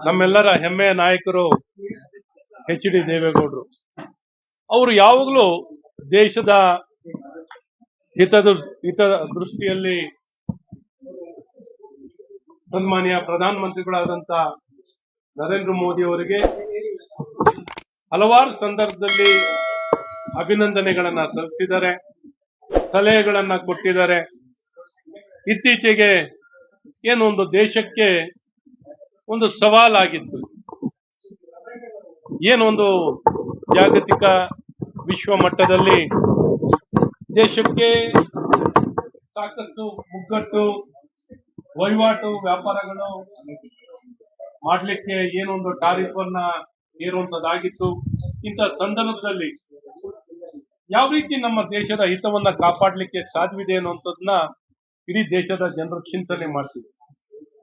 ನಮ್ಮೆಲ್ಲರ ಹೆಮ್ಮೆಯ ನಾಯಕರು ಎಚ್.ಡಿ. ದೇವೇಗೌಡರು. ಅವರು ಯಾವಾಗಲೂ ದೇಶದ ಹಿತ ದೃಷ್ಟಿಯಲ್ಲಿ ಸನ್ಮಾನ್ಯ ಪ್ರಧಾನಮಂತ್ರಿಗಳಾದಂತ ನರೇಂದ್ರ ಮೋದಿ ಅವರಿಗೆ ಹಲವಾರು ಸಂದರ್ಭದಲ್ಲಿ ಅಭಿನಂದನೆಗಳನ್ನ ಸಲ್ಲಿಸಿದ್ದಾರೆ, ಸಲಹೆಗಳನ್ನ ಕೊಟ್ಟಿದ್ದಾರೆ. ಇತ್ತೀಚೆಗೆ ಏನೊಂದು ದೇಶಕ್ಕೆ ಒಂದು ಸವಾಲಾಗಿತ್ತು, ಏನೊಂದು ಜಾಗತಿಕ ವಿಶ್ವ ಮಟ್ಟದಲ್ಲಿ ದೇಶಕ್ಕೆ ಸಾಕಷ್ಟು ಮುಗ್ಗಟ್ಟು ವಹಿವಾಟು ವ್ಯಾಪಾರಗಳು ಮಾಡಲಿಕ್ಕೆ ಏನೊಂದು ಟಾರಿಫ್ ಅನ್ನ ಹೇರುವಂತದ್ದಾಗಿತ್ತು. ಇಂಥ ಸಂದರ್ಭದಲ್ಲಿ ಯಾವ ರೀತಿ ನಮ್ಮ ದೇಶದ ಹಿತವನ್ನ ಕಾಪಾಡಲಿಕ್ಕೆ ಸಾಧ್ಯವಿದೆ ಅನ್ನುವಂಥದ್ದನ್ನ ಇಡೀ ದೇಶದ ಜನರು ಚಿಂತನೆ ಮಾಡ್ತೀವಿ.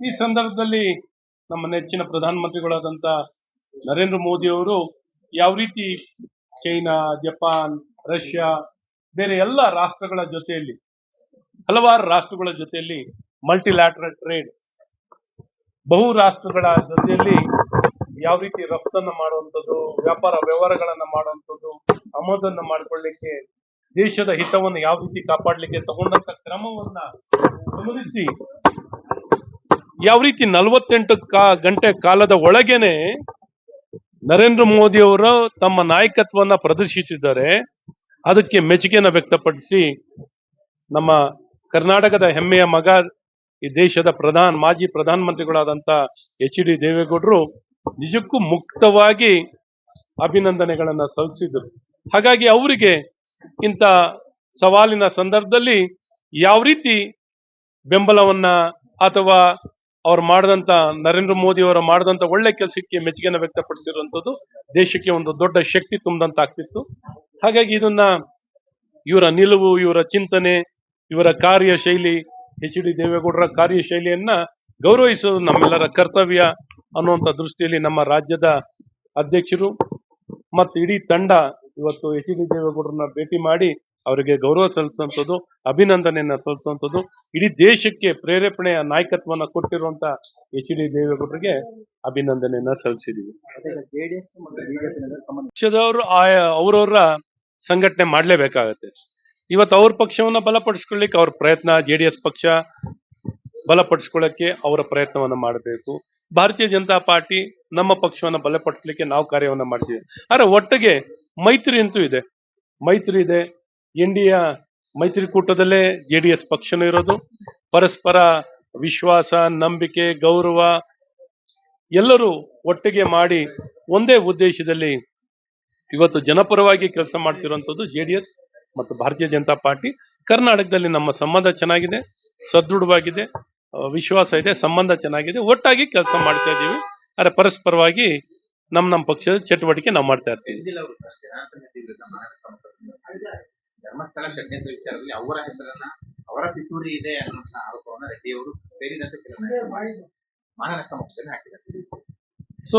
ಈ ಸಂದರ್ಭದಲ್ಲಿ ನಮ್ಮ ನೆಚ್ಚಿನ ಪ್ರಧಾನಮಂತ್ರಿಗಳಾದಂತ ನರೇಂದ್ರ ಮೋದಿ ಅವರು ಯಾವ ರೀತಿ ಚೈನಾ, ಜಪಾನ್, ರಷ್ಯಾ, ಬೇರೆ ಎಲ್ಲ ರಾಷ್ಟ್ರಗಳ ಜೊತೆಯಲ್ಲಿ ಹಲವಾರು ರಾಷ್ಟ್ರಗಳ ಜೊತೆಯಲ್ಲಿ ಮಲ್ಟಿಲ್ಯಾಟರಲ್ ಟ್ರೇಡ್, ಬಹು ರಾಷ್ಟ್ರಗಳ ಜೊತೆಯಲ್ಲಿ ಯಾವ ರೀತಿ ರಫ್ತನ್ನು ಮಾಡುವಂಥದ್ದು, ವ್ಯಾಪಾರ ವ್ಯವಹಾರಗಳನ್ನ ಮಾಡುವಂಥದ್ದು, ಆಮದನ್ನು ಮಾಡಿಕೊಳ್ಳಿಕ್ಕೆ ದೇಶದ ಹಿತವನ್ನು ಯಾವ ರೀತಿ ಕಾಪಾಡಲಿಕ್ಕೆ ತಗೊಂಡಂತ ಕ್ರಮವನ್ನ ಗಮನಿಸಿ ಯಾವ ರೀತಿ 48 ಗಂಟೆ ಕಾಲದ ಒಳಗೇನೆ ನರೇಂದ್ರ ಮೋದಿ ಅವರು ತಮ್ಮ ನಾಯಕತ್ವವನ್ನು ಪ್ರದರ್ಶಿಸಿದ್ದಾರೆ. ಅದಕ್ಕೆ ಮೆಚ್ಚುಗೆಯನ್ನು ವ್ಯಕ್ತಪಡಿಸಿ ನಮ್ಮ ಕರ್ನಾಟಕದ ಹೆಮ್ಮೆಯ ಮಗ, ಈ ದೇಶದ ಮಾಜಿ ಪ್ರಧಾನಮಂತ್ರಿಗಳಾದಂತ ಎಚ್.ಡಿ. ದೇವೇಗೌಡರು ನಿಜಕ್ಕೂ ಮುಕ್ತವಾಗಿ ಅಭಿನಂದನೆಗಳನ್ನ ಸಲ್ಲಿಸಿದರು. ಹಾಗಾಗಿ ಅವರಿಗೆ ಇಂಥ ಸವಾಲಿನ ಸಂದರ್ಭದಲ್ಲಿ ಯಾವ ರೀತಿ ಬೆಂಬಲವನ್ನ ಅಥವಾ ಅವ್ರು ಮಾಡಿದಂತ ನರೇಂದ್ರ ಮೋದಿ ಅವರ ಮಾಡಿದಂತ ಒಳ್ಳೆ ಕೆಲಸಕ್ಕೆ ಮೆಚ್ಚುಗೆಯನ್ನು ವ್ಯಕ್ತಪಡಿಸಿರುವಂತದ್ದು ದೇಶಕ್ಕೆ ಒಂದು ದೊಡ್ಡ ಶಕ್ತಿ ತುಂಬದಂತ ಆಗ್ತಿತ್ತು. ಹಾಗಾಗಿ ಇದನ್ನ ಇವರ ನಿಲುವು, ಇವರ ಚಿಂತನೆ, ಇವರ ಕಾರ್ಯಶೈಲಿ, ಎಚ್.ಡಿ. ದೇವೇಗೌಡರ ಕಾರ್ಯಶೈಲಿಯನ್ನ ಗೌರವಿಸುವುದು ನಮ್ಮೆಲ್ಲರ ಕರ್ತವ್ಯ ಅನ್ನುವಂಥ ದೃಷ್ಟಿಯಲ್ಲಿ ನಮ್ಮ ರಾಜ್ಯದ ಅಧ್ಯಕ್ಷರು ಮತ್ತು ಇಡೀ ತಂಡ ಇವತ್ತು ಎಚ್.ಡಿ. ದೇವೇಗೌಡರನ್ನ ಭೇಟಿ ಮಾಡಿ ಅವರಿಗೆ ಗೌರವ ಸಲ್ಲಿಸುವಂಥದ್ದು, ಅಭಿನಂದನೆಯನ್ನ ಸಲ್ಲಿಸುವಂಥದ್ದು, ಇಡೀ ದೇಶಕ್ಕೆ ಪ್ರೇರೇಪಣೆಯ ನಾಯಕತ್ವವನ್ನು ಕೊಟ್ಟಿರುವಂತ ಎಚ್.ಡಿ. ದೇವೇಗೌಡರಿಗೆ ಅಭಿನಂದನೆಯನ್ನ ಸಲ್ಲಿಸಿದ್ದೀವಿ. ಪಕ್ಷದವರು ಅವರವರ ಸಂಘಟನೆ ಮಾಡಲೇಬೇಕಾಗತ್ತೆ. ಇವತ್ತು ಅವ್ರ ಪಕ್ಷವನ್ನ ಬಲಪಡಿಸ್ಕೊಳ್ಳಿಕ್ಕೆ ಅವ್ರ ಪ್ರಯತ್ನ, JDS ಪಕ್ಷ ಬಲಪಡಿಸ್ಕೊಳ್ಳಕ್ಕೆ ಅವರ ಪ್ರಯತ್ನವನ್ನ ಮಾಡಬೇಕು. ಭಾರತೀಯ ಜನತಾ ಪಾರ್ಟಿ ನಮ್ಮ ಪಕ್ಷವನ್ನ ಬಲಪಡಿಸಲಿಕ್ಕೆ ನಾವು ಕಾರ್ಯವನ್ನ ಮಾಡ್ತೀವಿ. ಆದ್ರೆ ಒಟ್ಟಿಗೆ ಮೈತ್ರಿ ಅಂತೂ ಇದೆ, ಮೈತ್ರಿ ಇದೆ. ಇಂಡಿಯಾ ಮೈತ್ರಿಕೂಟದಲ್ಲೇ JDS ಪಕ್ಷನೂ ಇರೋದು. ಪರಸ್ಪರ ವಿಶ್ವಾಸ, ನಂಬಿಕೆ, ಗೌರವ ಎಲ್ಲರೂ ಒಟ್ಟಿಗೆ ಮಾಡಿ ಒಂದೇ ಉದ್ದೇಶದಲ್ಲಿ ಇವತ್ತು ಜನಪರವಾಗಿ ಕೆಲಸ ಮಾಡ್ತಿರುವಂತದ್ದು JDS ಮತ್ತು ಭಾರತೀಯ ಜನತಾ ಪಾರ್ಟಿ. ಕರ್ನಾಟಕದಲ್ಲಿ ನಮ್ಮ ಸಂಬಂಧ ಚೆನ್ನಾಗಿದೆ, ಸದೃಢವಾಗಿದೆ, ವಿಶ್ವಾಸ ಇದೆ, ಸಂಬಂಧ ಚೆನ್ನಾಗಿದೆ, ಒಟ್ಟಾಗಿ ಕೆಲಸ ಮಾಡ್ತಾ ಇದ್ದೀವಿ. ಆದ್ರೆ ಪರಸ್ಪರವಾಗಿ ನಮ್ಮ ಪಕ್ಷದ ಚಟುವಟಿಕೆ ನಾವು ಮಾಡ್ತಾ ಇರ್ತೀವಿ. ಧರ್ಮಸ್ಥಳ ಷಡ್ಯಂತ್ರ ವಿಚಾರದಲ್ಲಿ ಅವರ ಹೆಸರನ್ನ, ಅವರ ಪಿತೂರಿ ಇದೆ ಅನ್ನೋ ಆರೋಪವನ್ನು ರೆಡ್ಡಿ ಅವರು ಸೇರಿದಂತೆ ಮಾನನಷ್ಟ ಮೊಕದ್ದಮೆ ಹಾಕಿದ್ದಾರೆ. ಸೊ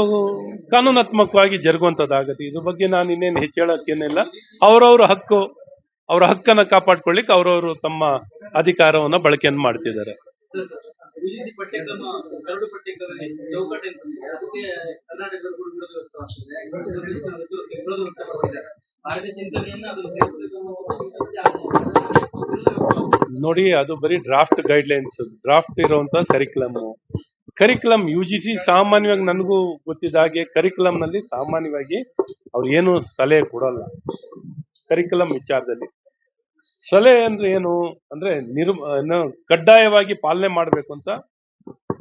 ಕಾನೂನಾತ್ಮಕವಾಗಿ ಜರುಗುವಂತದ್ದಾಗತ್ತೆ. ಇದ್ರ ಬಗ್ಗೆ ನಾನು ಇನ್ನೇನು ಹೆಚ್ಚೇಳಕ್ಕೇನಿಲ್ಲ. ಅವರವರ ಹಕ್ಕು, ಅವರ ಹಕ್ಕನ್ನ ಕಾಪಾಡ್ಕೊಳ್ಳಿಕ್ಕೆ ಅವರವರು ತಮ್ಮ ಅಧಿಕಾರವನ್ನ ಬಳಕೆಯನ್ನು ಮಾಡ್ತಿದ್ದಾರೆ. ನೋಡಿ, ಅದು ಬರೀ ಡ್ರಾಫ್ಟ್ ಗೈಡ್ಲೈನ್ಸ್, ಡ್ರಾಫ್ಟ್ ಇರುವಂತ ಕರಿಕ್ಯುಲಮ್ UGC ಸಾಮಾನ್ಯವಾಗಿ ನನಗೂ ಗೊತ್ತಿದ್ದ ಹಾಗೆ ಕರಿಕ್ಯುಲಮ್ ನಲ್ಲಿ ಸಾಮಾನ್ಯವಾಗಿ ಅವ್ರು ಏನು ಸಲಹೆ ಕೊಡಲ್ಲ. ಕರಿಕ್ಯುಲಮ್ ವಿಚಾರದಲ್ಲಿ ಸಲಹೆ ಅಂದ್ರೆ ಏನು ಅಂದ್ರೆ ಕಡ್ಡಾಯವಾಗಿ ಪಾಲನೆ ಮಾಡಬೇಕು ಅಂತ,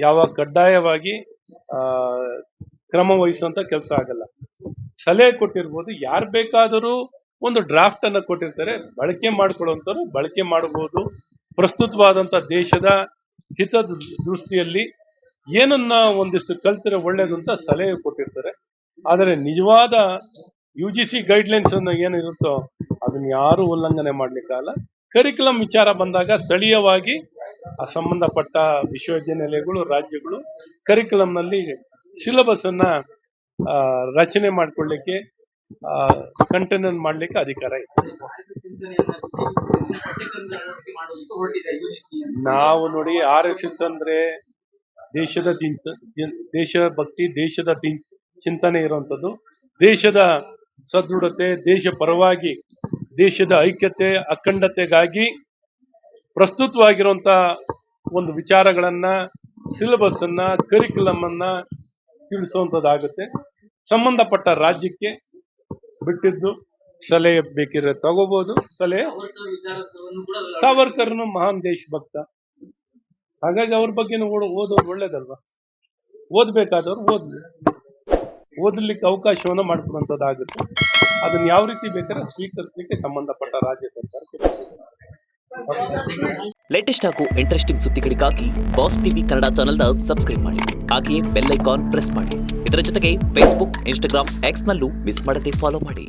ಯಾವ ಕಡ್ಡಾಯವಾಗಿ ಕ್ರಮ ವಹಿಸುವಂತ ಕೆಲಸ ಆಗಲ್ಲ. ಸಲಹೆ ಕೊಟ್ಟಿರ್ಬೋದು, ಯಾರು ಬೇಕಾದರೂ ಒಂದು ಡ್ರಾಫ್ಟ್ ಅನ್ನ ಕೊಟ್ಟಿರ್ತಾರೆ, ಬಳಕೆ ಮಾಡ್ಕೊಳ್ಳುವಂತವ್ರು ಬಳಕೆ ಮಾಡಬಹುದು. ಪ್ರಸ್ತುತವಾದಂತ ದೇಶದ ಹಿತ ದೃಷ್ಟಿಯಲ್ಲಿ ಏನನ್ನ ಒಂದಿಷ್ಟು ಕಲ್ತಿರೆ ಒಳ್ಳೇದು ಅಂತ ಸಲಹೆ ಕೊಟ್ಟಿರ್ತಾರೆ. ಆದರೆ ನಿಜವಾದ UGC ಗೈಡ್ಲೈನ್ಸ್ ಅನ್ನು ಏನಿರುತ್ತೋ ಅದನ್ನ ಯಾರು ಉಲ್ಲಂಘನೆ ಮಾಡ್ಲಿಕ್ಕಾಗಲ್ಲ. ಕರಿಕ್ಯುಲಮ್ ವಿಚಾರ ಬಂದಾಗ ಸ್ಥಳೀಯವಾಗಿ ಸಂಬಂಧಪಟ್ಟ ವಿಶ್ವವಿದ್ಯಾನಿಲಯಗಳು, ರಾಜ್ಯಗಳು ಕರಿಕ್ಯುಲಮ್ ನಲ್ಲಿ ಸಿಲೆಬಸ್ ಅನ್ನ ರಚನೆ ಮಾಡ್ಕೊಳ್ಳಿಕ್ಕೆ, ಕಂಟೈನ್ ಮಾಡ್ಲಿಕ್ಕೆ ಅಧಿಕಾರ ಇದೆ. ನಾವು ನೋಡಿ, RSS ಅಂದ್ರೆ ದೇಶಭಕ್ತಿ, ದೇಶದ ಚಿಂತನೆ ಇರುವಂತದ್ದು, ದೇಶದ ಸದೃಢತೆ, ದೇಶ ಪರವಾಗಿ, ದೇಶದ ಐಕ್ಯತೆ, ಅಖಂಡತೆಗಾಗಿ ಪ್ರಸ್ತುತವಾಗಿರುವಂತ ಒಂದು ವಿಚಾರಗಳನ್ನ, ಸಿಲೆಬಸ್ ಅನ್ನ, ಕರಿಕ್ಯುಲಮ್ ಅನ್ನ ತಿಳಿಸುವಂತದ್ದಾಗುತ್ತೆ. ಸಂಬಂಧಪಟ್ಟ ರಾಜ್ಯಕ್ಕೆ ಬಿಟ್ಟಿದ್ದು ಸಲಹೆ ಬೇಕಿದ್ರೆ ತಗೋಬಹುದು. ಸಲಹೆ ಸಾವರ್ಕರ್ನು ಮಹಾನ್ ದೇಶಭಕ್ತ, ಹಾಗಾಗಿ ಅವ್ರ ಬಗ್ಗೆ ಓದೋದು ಒಳ್ಳೇದಲ್ವಾ? ಓದ್ಬೇಕಾದವ್ರು ಓದಲಿಕ್ಕೆ ಅವಕಾಶವನ್ನ ಮಾಡಿಕೊಡುವಂತದ್ದಾಗುತ್ತೆ. ಅದನ್ನ ಯಾವ ರೀತಿ ಬೇಕಾದ್ರೆ ಸ್ವೀಕರಿಸಲಿಕ್ಕೆ ಸಂಬಂಧಪಟ್ಟ ರಾಜ್ಯ ಸರ್ಕಾರಕ್ಕೆ ಲೇಟೆಸ್ಟ್ ಹಾಗೂ ಇಂಟ್ರೆಸ್ಟಿಂಗ್ ಸುದ್ದಿಗಳಿಗಾಗಿ ಬಾಸ್ ಟಿವಿ ಕನ್ನಡ ಚಾನೆಲ್ನ ಸಬ್ಸ್ಕ್ರೈಬ್ ಮಾಡಿ. ಹಾಗೆಯೇ ಬೆಲ್ ಐಕಾನ್ ಪ್ರೆಸ್ ಮಾಡಿ. ಇದರ ಜೊತೆಗೆ ಫೇಸ್ಬುಕ್, ಇನ್ಸ್ಟಾಗ್ರಾಮ್, ಎಕ್ಸ್ನಲ್ಲೂ ಮಿಸ್ ಮಾಡದೆ ಫಾಲೋ ಮಾಡಿ.